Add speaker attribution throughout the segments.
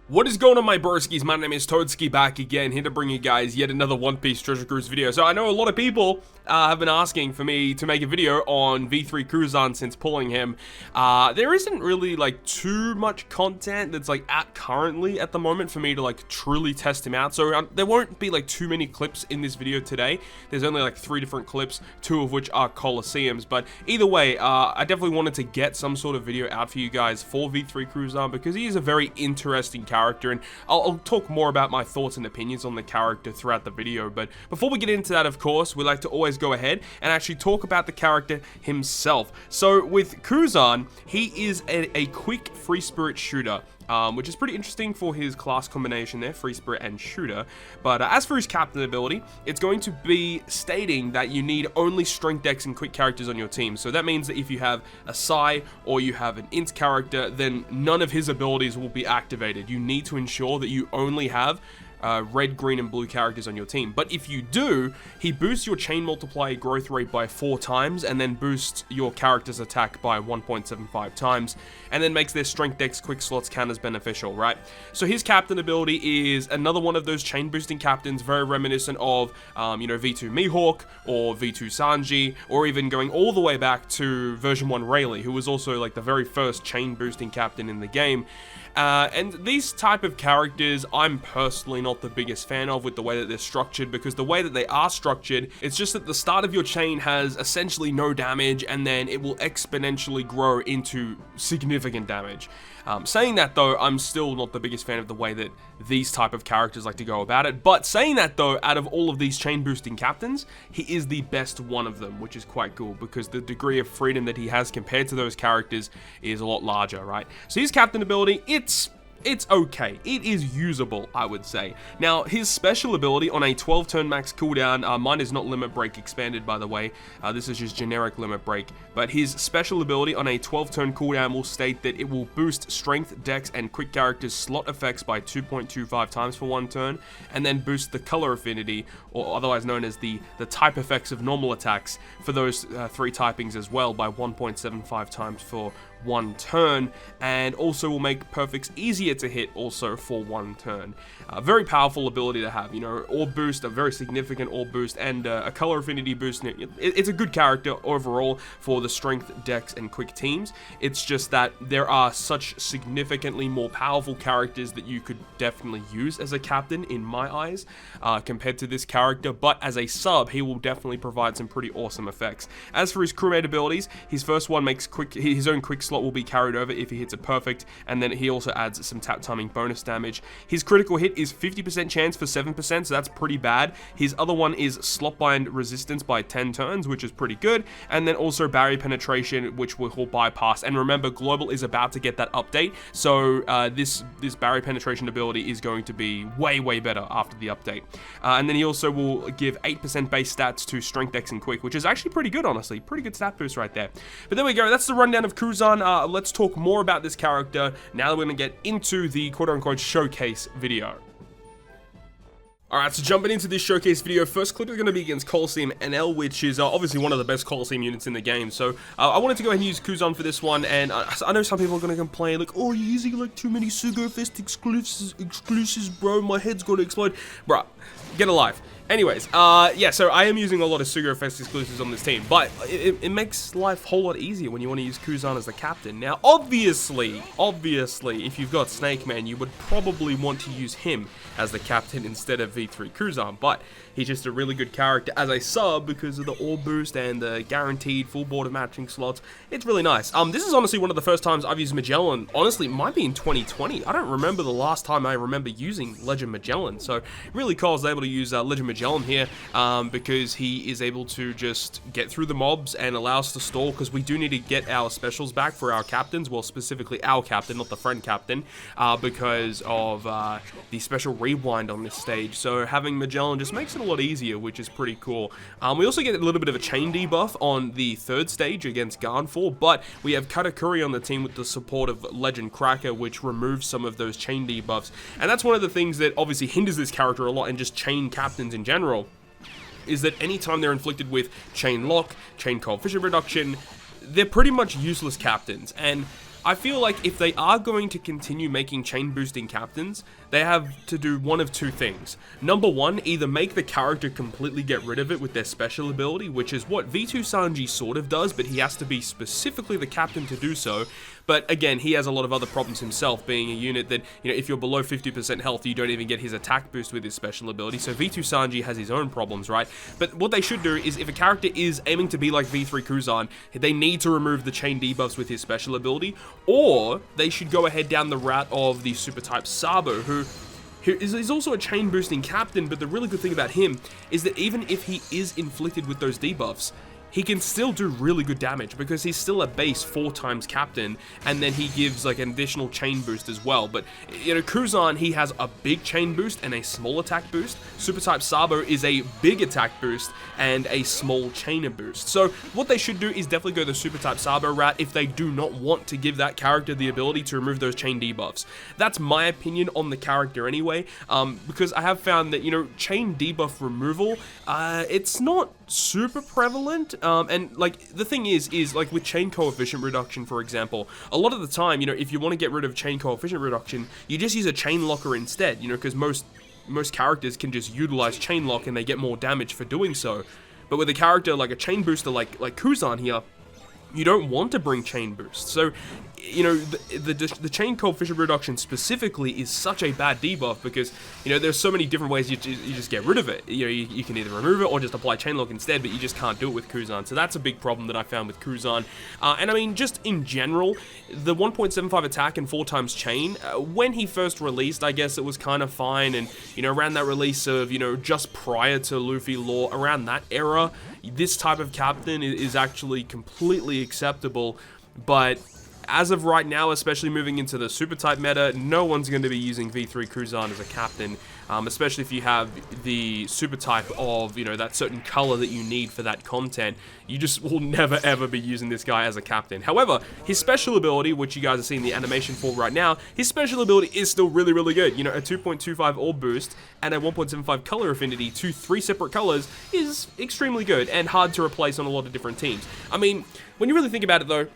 Speaker 1: What is going on, my broskiis? My name is Toadskii, back again, here to bring you guys yet another One Piece Treasure Cruise video. So I know a lot of people have been asking for me to make a video on V3 Kuzan since pulling him. There isn't really like too much content that's like currently at the moment for me to like truly test him out. So there won't be like too many clips in this video today. There's only like 3 different clips, 2 of which are Colosseums. But either way, I definitely wanted to get some sort of video out for you guys for V3 Kuzan because he is a very interesting character, and I'll talk more about my thoughts and opinions on the character throughout the video. But before we get into that, of course, we like to always go ahead and actually talk about the character himself. So with Kuzan, he is a quick free spirit shooter, which is pretty interesting for his class combination there, free spirit and shooter. But as for his captain ability, it's going to be stating that you need only strength, dex, and quick characters on your team. So that means that if you have a Sai or you have an int character, then none of his abilities will be activated. You need to ensure that you only have red, green, and blue characters on your team. But if you do, he boosts your chain multiplier growth rate by 4 times, and then boosts your character's attack by 1.75 times, and then makes their strength, dex, quick slots count as beneficial, right? So his captain ability is another one of those chain boosting captains, very reminiscent of, V2 Mihawk, or V2 Sanji, or even going all the way back to version 1 Rayleigh, who was also like the very first chain boosting captain in the game. And these type of characters, I'm personally not the biggest fan of with the way that they're structured, because the way that they are structured, it's just that the start of your chain has essentially no damage, and then it will exponentially grow into significant damage. Saying that though, I'm still not the biggest fan of the way that these type of characters like to go about it. But saying that though, out of all of these chain boosting captains, he is the best one of them, which is quite cool because the degree of freedom that he has compared to those characters is a lot larger, right? So his captain ability, it's okay. It is usable, I would say. Now, his special ability on a 12-turn max cooldown, mine is not limit break expanded, by the way. This is just generic limit break. But his special ability on a 12-turn cooldown will state that it will boost strength, dex, and quick characters slot effects by 2.25 times for 1 turn, and then boost the color affinity, or otherwise known as the type effects of normal attacks, for those 3 typings as well by 1.75 times for 1 turn, and also will make perfects easier to hit also for 1 turn. Very powerful ability to have, orb boost, a very significant orb boost, and a color affinity boost. It's a good character overall for the strength, dex, and quick teams. It's just that there are such significantly more powerful characters that you could definitely use as a captain in my eyes, compared to this character, but as a sub, he will definitely provide some pretty awesome effects. As for his crewmate abilities, his first one makes his own quick slot will be carried over if he hits it perfect, and then he also adds some tap timing bonus damage. His critical hit is 50% chance for 7%, so that's pretty bad. His other one is slot bind resistance by 10 turns, which is pretty good, and then also barrier penetration, which will bypass. And remember, global is about to get that update, so this barrier penetration ability is going to be way better after the update. And then he also will give 8% base stats to strength, dex, and quick, which is actually pretty good, honestly. Pretty good stat boost right there. But there we go. That's the rundown of Kuzan. Let's talk more about this character now that we're going to get into the quote-unquote showcase video. Alright, so jumping into this showcase video, first clip is going to be against Colosseum NL, which is obviously one of the best Colosseum units in the game. So I wanted to go ahead and use Kuzan for this one, and I know some people are going to complain, like, oh, you're using like too many Sugo Fest exclusives, bro, my head's going to explode. Bruh, get alive. Anyways, yeah, so I am using a lot of Sugo Fest exclusives on this team, but it makes life a whole lot easier when you want to use Kuzan as the captain. Now, obviously, if you've got Snake Man, you would probably want to use him as the captain instead of V3 Kuzan, but he's just a really good character as a sub because of the orb boost and the guaranteed full board of matching slots. It's really nice. This is honestly one of the first times I've used Magellan. Honestly, it might be in 2020. I don't remember the last time I remember using Legend Magellan, so really cool I was able to use Legend Magellan here, because he is able to just get through the mobs and allow us to stall, because we do need to get our specials back for our captains, well, specifically our captain, not the friend captain, because of the special rewind on this stage. So having Magellan just makes it a lot easier, which is pretty cool. We also get a little bit of a chain debuff on the 3rd stage against Garnfor, but we have Katakuri on the team with the support of Legend Cracker, which removes some of those chain debuffs, and that's one of the things that obviously hinders this character a lot, and just chain captains in general, is that anytime they're inflicted with chain lock, chain coefficient reduction, they're pretty much useless captains. And I feel like if they are going to continue making chain boosting captains, they have to do one of two things. Number one, either make the character completely get rid of it with their special ability, which is what V2 Sanji sort of does, but he has to be specifically the captain to do so. But again, he has a lot of other problems himself, being a unit that, you know, if you're below 50% health, you don't even get his attack boost with his special ability. So V2 Sanji has his own problems, right? But what they should do is, if a character is aiming to be like V3 Kuzan, they need to remove the chain debuffs with his special ability, or they should go ahead down the route of the super type Sabo, who is also a chain boosting captain, but the really good thing about him is that even if he is inflicted with those debuffs, he can still do really good damage because he's still a base 4 times captain, and then he gives like an additional chain boost as well. But you know, Kuzan, he has a big chain boost and a small attack boost. Super type Sabo is a big attack boost and a small chainer boost. So what they should do is definitely go the super type Sabo route if they do not want to give that character the ability to remove those chain debuffs. That's my opinion on the character anyway, because I have found that, you know, chain debuff removal, it's not super prevalent, and like the thing is like with chain coefficient reduction, for example, a lot of the time, you know, if you want to get rid of chain coefficient reduction, you just use a chain locker instead, you know, because most characters can just utilize chain lock and they get more damage for doing so. But with a character like a chain booster like Kuzan here, you don't want to bring chain boost. So, you know, the chain coefficient reduction specifically is such a bad debuff because, you know, there's so many different ways you just get rid of it. You know, you can either remove it or just apply chain lock instead, but you just can't do it with Kuzan. So that's a big problem that I found with Kuzan. And I mean, just in general, the 1.75 attack and 4 times chain, when he first released, I guess it was kind of fine. And, you know, around that release of, you know, just prior to Luffy Law, around that era, this type of captain is actually completely acceptable. But as of right now, especially moving into the super type meta, no one's going to be using V3 Kuzan as a captain, especially if you have the super type of, you know, that certain color that you need for that content. You just will never ever be using this guy as a captain. However, his special ability, which you guys are seeing the animation for right now, his special ability is still really, really good. You know, a 2.25 orb boost and a 1.75 color affinity to 3 separate colors is extremely good and hard to replace on a lot of different teams. I mean, when you really think about it though,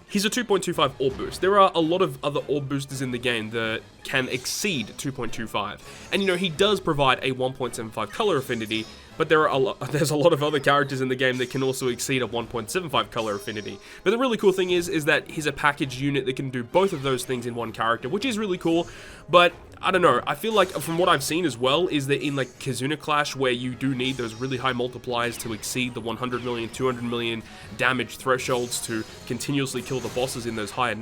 Speaker 1: he's a 2.25 orb boost. There are a lot of other orb boosters in the game that can exceed 2.25. And, you know, he does provide a 1.75 color affinity, but there's a lot of other characters in the game that can also exceed a 1.75 color affinity. But the really cool thing is that he's a packaged unit that can do both of those things in one character, which is really cool. But I don't know, I feel like from what I've seen as well is that in like Kizuna Clash, where you do need those really high multipliers to exceed the 100 million, 200 million damage thresholds to continuously kill the bosses in those high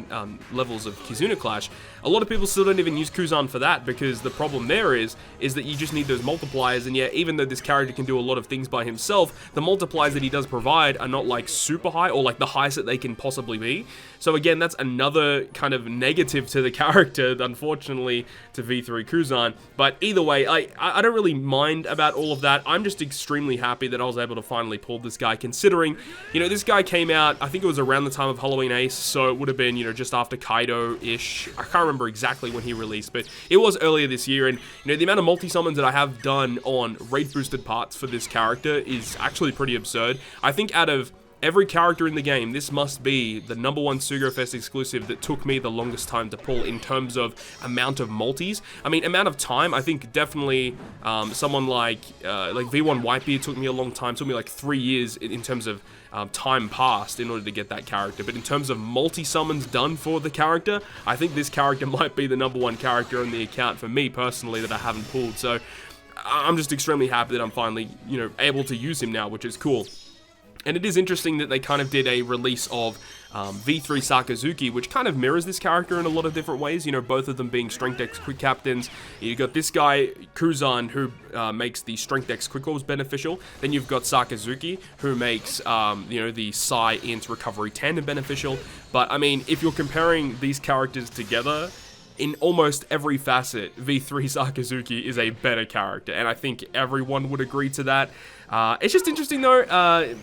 Speaker 1: levels of Kizuna Clash, a lot of people still don't even use Kuzan for that, because the problem there is that you just need those multipliers. And yeah, even though this character can do a lot of things by himself, the multipliers that he does provide are not like super high or like the highest that they can possibly be. So again, that's another kind of negative to the character, unfortunately, to V3 Kuzan. But either way, I don't really mind about all of that. I'm just extremely happy that I was able to finally pull this guy, considering, you know, this guy came out, I think it was around the time of Halloween Ace, so it would have been, you know, just after Kaido-ish. I can't remember exactly when he released, but it was earlier this year. And, you know, the amount of multi-summons that I have done on raid-boosted parts for this character is actually pretty absurd. I think out of every character in the game, this must be the #1 Sugo Fest exclusive that took me the longest time to pull in terms of amount of multis. I mean, amount of time, I think definitely someone like V1 Whitebeard took me a long time, took me like 3 years in terms of time passed in order to get that character. But in terms of multi-summons done for the character, I think this character might be the #1 character on the account for me personally that I haven't pulled. So I'm just extremely happy that I'm finally, you know, able to use him now, which is cool. And it is interesting that they kind of did a release of V3 Sakazuki, which kind of mirrors this character in a lot of different ways, you know, both of them being Strength X Quick Captains. You got this guy, Kuzan, who makes the Strength X Quick Orbs beneficial. Then you've got Sakazuki, who makes, you know, the Psi Int Recovery Tandem beneficial. But, I mean, if you're comparing these characters together, in almost every facet, V3 Sakazuki is a better character, and I think everyone would agree to that. It's just interesting though,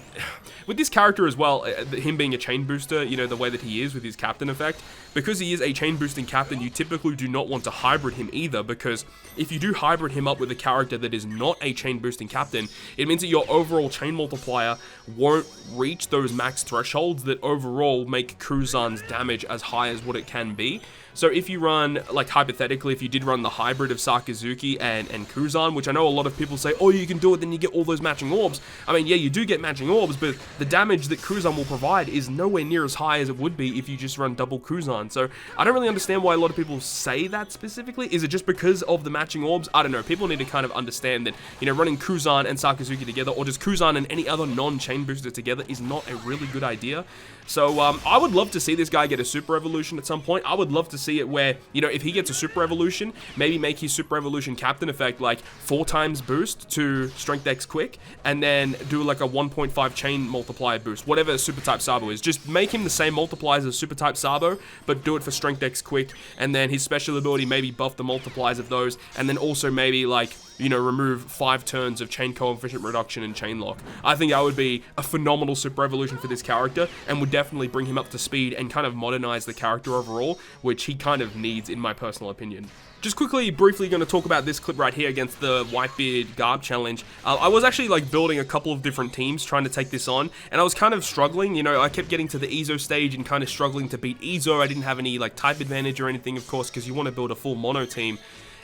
Speaker 1: with this character as well, him being a chain booster, you know, the way that he is with his captain effect, because he is a chain boosting captain, you typically do not want to hybrid him either, because if you do hybrid him up with a character that is not a chain boosting captain, it means that your overall chain multiplier won't reach those max thresholds that overall make Kuzan's damage as high as what it can be. So if you run, like hypothetically, if you did run the hybrid of Sakazuki and Kuzan, which I know a lot of people say, oh, you can do it, then you get all those matching orbs. I mean, yeah, you do get matching orbs, but the damage that Kuzan will provide is nowhere near as high as it would be if you just run double Kuzan. So I don't really understand why a lot of people say that specifically. Is it just because of the matching orbs? I don't know. People need to kind of understand that, you know, running Kuzan and Sakazuki together, or just Kuzan and any other non-chain booster together, is not a really good idea. So I would love to see this guy get a super evolution at some point. I would love to see it where, you know, if he gets a super evolution, maybe make his super evolution captain effect like 4 times boost to strength X quick, and then do like a 1.5 chain multiplier boost, whatever super type Sabo is. Just make him the same multipliers as super type Sabo, but do it for strength X quick, and then his special ability maybe buff the multipliers of those, and then also maybe like, you know, remove 5 turns of chain coefficient reduction and chain lock. I think that would be a phenomenal super evolution for this character, and would definitely bring him up to speed and kind of modernize the character overall, which he kind of needs in my personal opinion. Just quickly, briefly going to talk about this clip right here against the Whitebeard Garb challenge. I was actually like building a couple of different teams trying to take this on, and I was kind of struggling. You know, I kept getting to the Ezo stage and kind of struggling to beat Ezo. I didn't have any like type advantage or anything, of course, because you want to build a full mono team.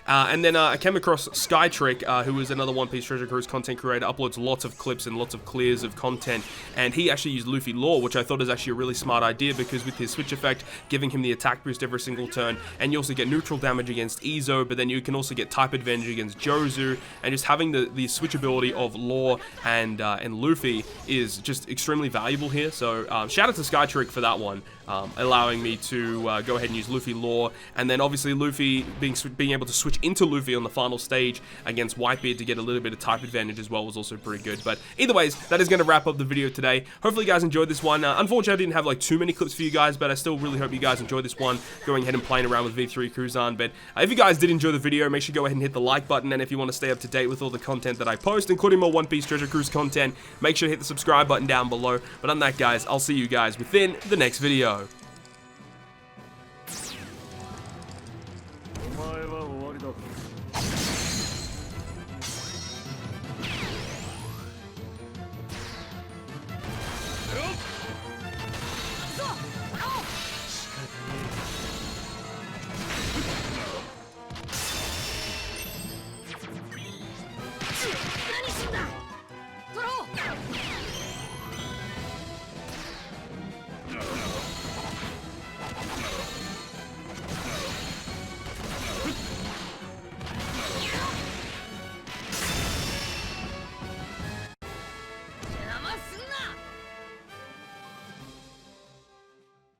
Speaker 1: And then I came across Skytrick, who is another One Piece Treasure Cruise content creator, uploads lots of clips and lots of clears of content, and he actually used Luffy Law, which I thought is actually a really smart idea, because with his switch effect, giving him the attack boost every single turn, and you also get neutral damage against Ezo, but then you can also get type advantage against Jozu, and just having the switch ability of Law and Luffy is just extremely valuable here. So shout out to Skytrick for that one. Allowing me to go ahead and use Luffy Law, and then obviously Luffy being able to switch into Luffy on the final stage against Whitebeard to get a little bit of type advantage as well was also pretty good. But either ways, that is going to wrap up the video today. Hopefully you guys enjoyed this one. Unfortunately, I didn't have like too many clips for you guys, but I still really hope you guys enjoyed this one, going ahead and playing around with V3 Kuzan. But if you guys did enjoy the video, make sure you go ahead and hit the like button, and if you want to stay up to date with all the content that I post, including more One Piece Treasure Cruise content, make sure to hit the subscribe button down below. But on that, guys, I'll see you guys within the next video.